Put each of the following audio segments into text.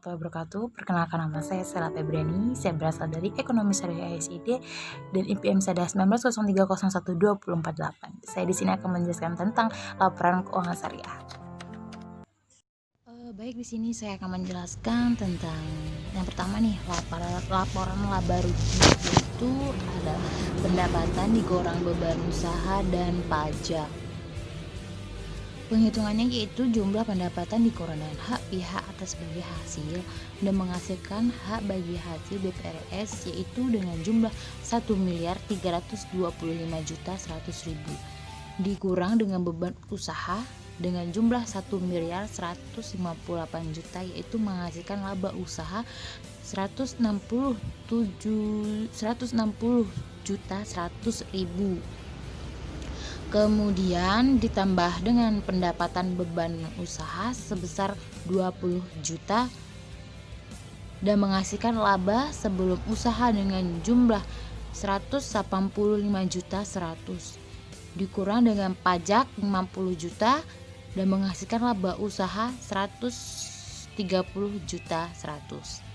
warahmatullahi wabarakatuh. Perkenalkan nama saya Sela Febriani. Saya berasal dari Ekonomi Syariah ISID dan IPM Sada 1903012048. Saya di sini akan menjelaskan tentang laporan keuangan syariah. Baik, di sini saya akan menjelaskan tentang yang pertama nih, laporan laba rugi, yaitu ada pendapatan digoreng beban usaha dan pajak. Penghitungannya yaitu jumlah pendapatan dikurang dengan hak pihak atas sebagai hasil dan menghasilkan hak bagi hasil BPRS yaitu dengan jumlah 1.325.100.000 dikurang dengan beban usaha dengan jumlah 1.158.000.000 yaitu menghasilkan laba usaha 160.100.000. Kemudian ditambah dengan pendapatan beban usaha sebesar 20 juta dan menghasilkan laba sebelum usaha dengan jumlah 185.100 dikurang dengan pajak 50 juta dan menghasilkan laba usaha 130.100.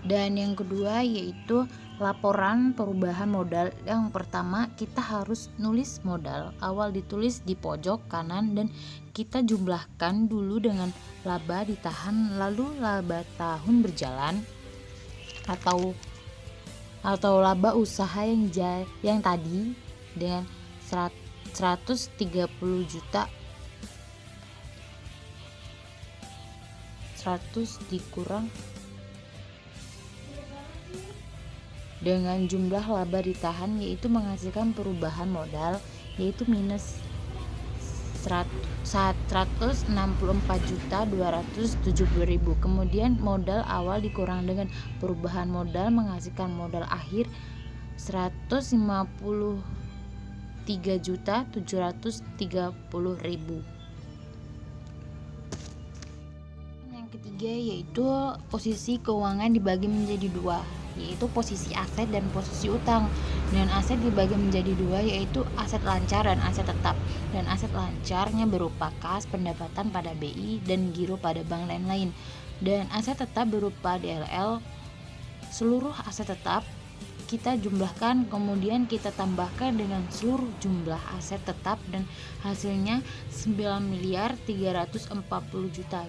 Dan yang kedua yaitu laporan perubahan modal. Yang pertama, kita harus nulis modal. Awal ditulis di pojok kanan dan kita jumlahkan dulu dengan laba ditahan, lalu laba tahun berjalan atau laba usaha yang tadi dengan 130 juta 100 dikurang dengan jumlah laba ditahan yaitu menghasilkan perubahan modal yaitu minus 164.270.000. Kemudian modal awal dikurang dengan perubahan modal menghasilkan modal akhir 153.730.000. Yang ketiga yaitu posisi keuangan dibagi menjadi dua, yaitu posisi aset dan posisi utang. Dan aset dibagi menjadi dua, yaitu aset lancar dan aset tetap. Dan aset lancarnya berupa kas, pendapatan pada BI, dan giro pada bank lain-lain. Dan aset tetap berupa DLL. Seluruh aset tetap kita jumlahkan, kemudian kita tambahkan dengan seluruh jumlah aset tetap dan hasilnya 9.340.000.000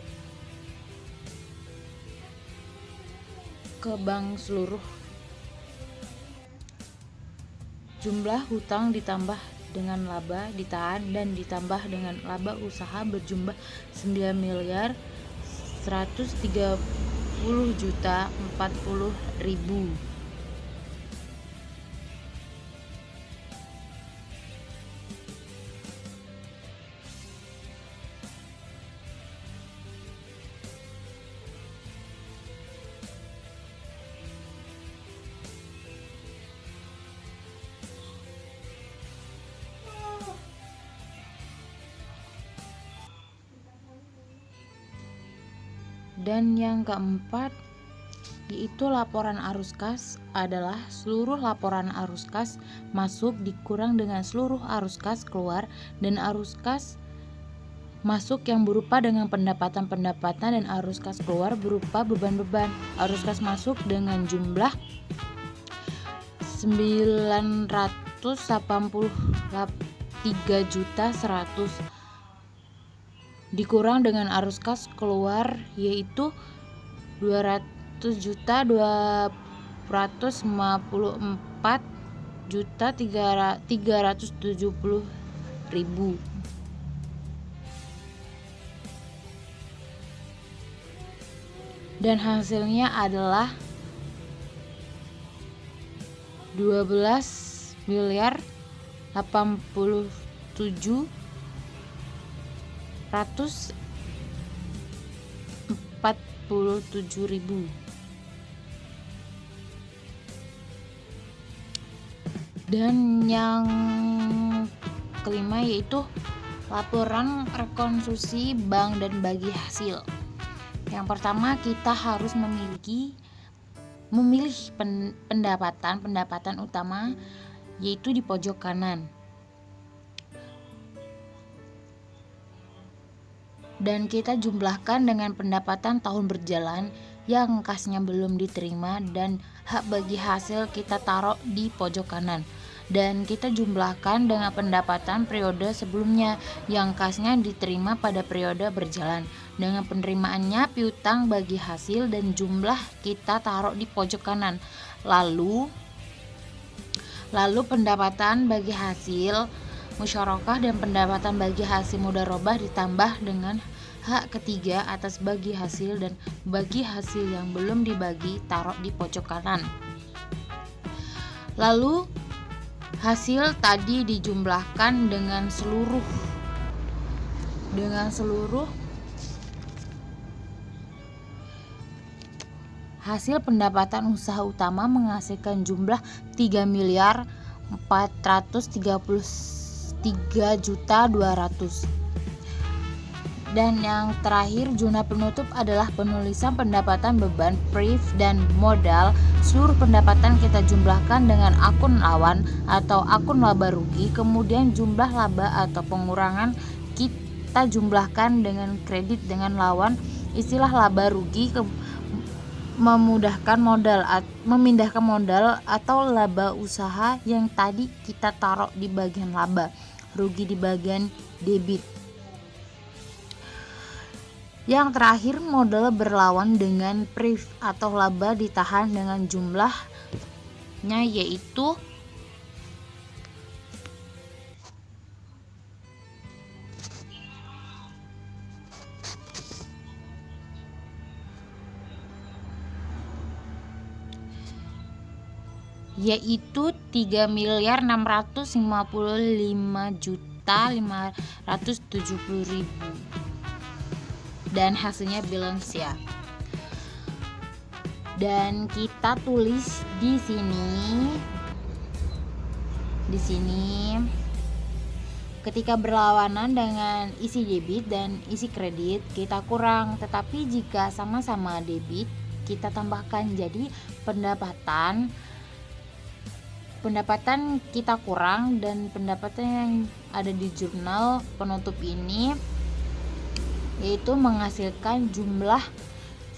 ke bank seluruh. Jumlah hutang ditambah dengan laba ditahan dan ditambah dengan laba usaha berjumlah 9.130.040.000. Dan yang keempat yaitu laporan arus kas adalah seluruh laporan arus kas masuk dikurang dengan seluruh arus kas keluar dan arus kas masuk yang berupa dengan pendapatan dan arus kas keluar berupa beban-beban. Arus kas masuk dengan jumlah 983.100.000 dikurang dengan arus kas keluar yaitu 200.254.370.000. Dan hasilnya adalah 12.087.147.000. Dan yang kelima yaitu laporan rekonstruksi bank dan bagi hasil. Yang pertama, kita harus memilih pendapatan utama yaitu di pojok kanan. dan kita jumlahkan dengan pendapatan tahun berjalan yang kasnya belum diterima dan hak bagi hasil kita taruh di pojok kanan, dan kita jumlahkan dengan pendapatan periode sebelumnya yang kasnya diterima pada periode berjalan dengan penerimaannya piutang bagi hasil dan jumlah kita taruh di pojok kanan. Lalu pendapatan bagi hasil musyarakah dan pendapatan bagi hasil mudharabah ditambah dengan hak ketiga atas bagi hasil dan bagi hasil yang belum dibagi taruh di pojok kanan. Lalu hasil tadi dijumlahkan dengan seluruh hasil pendapatan usaha utama menghasilkan jumlah 3.433.200.000. Dan yang terakhir, zona penutup adalah penulisan pendapatan beban, priv, dan modal. Seluruh pendapatan kita jumlahkan dengan akun lawan atau akun laba rugi, kemudian jumlah laba atau pengurangan kita jumlahkan dengan kredit dengan lawan. Istilah laba rugi memindahkan modal atau laba usaha yang tadi kita taruh di bagian laba, rugi di bagian debit. Yang terakhir, modal berlawan dengan priv atau laba ditahan dengan jumlahnya, yaitu yaitu 3.655.570.000 dan hasilnya balance ya. Dan kita tulis di sini ketika berlawanan dengan isi debit dan isi kredit kita kurang, tetapi jika sama-sama debit kita tambahkan. Jadi pendapatan kita kurang dan pendapatan yang ada di jurnal penutup ini yaitu menghasilkan jumlah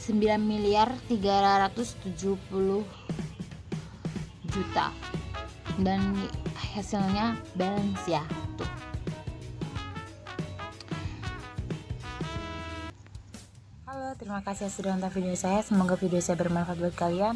9.370.000.000 dan hasilnya balance ya tuh. Halo, terima kasih sudah nonton video saya. Semoga video saya bermanfaat buat kalian.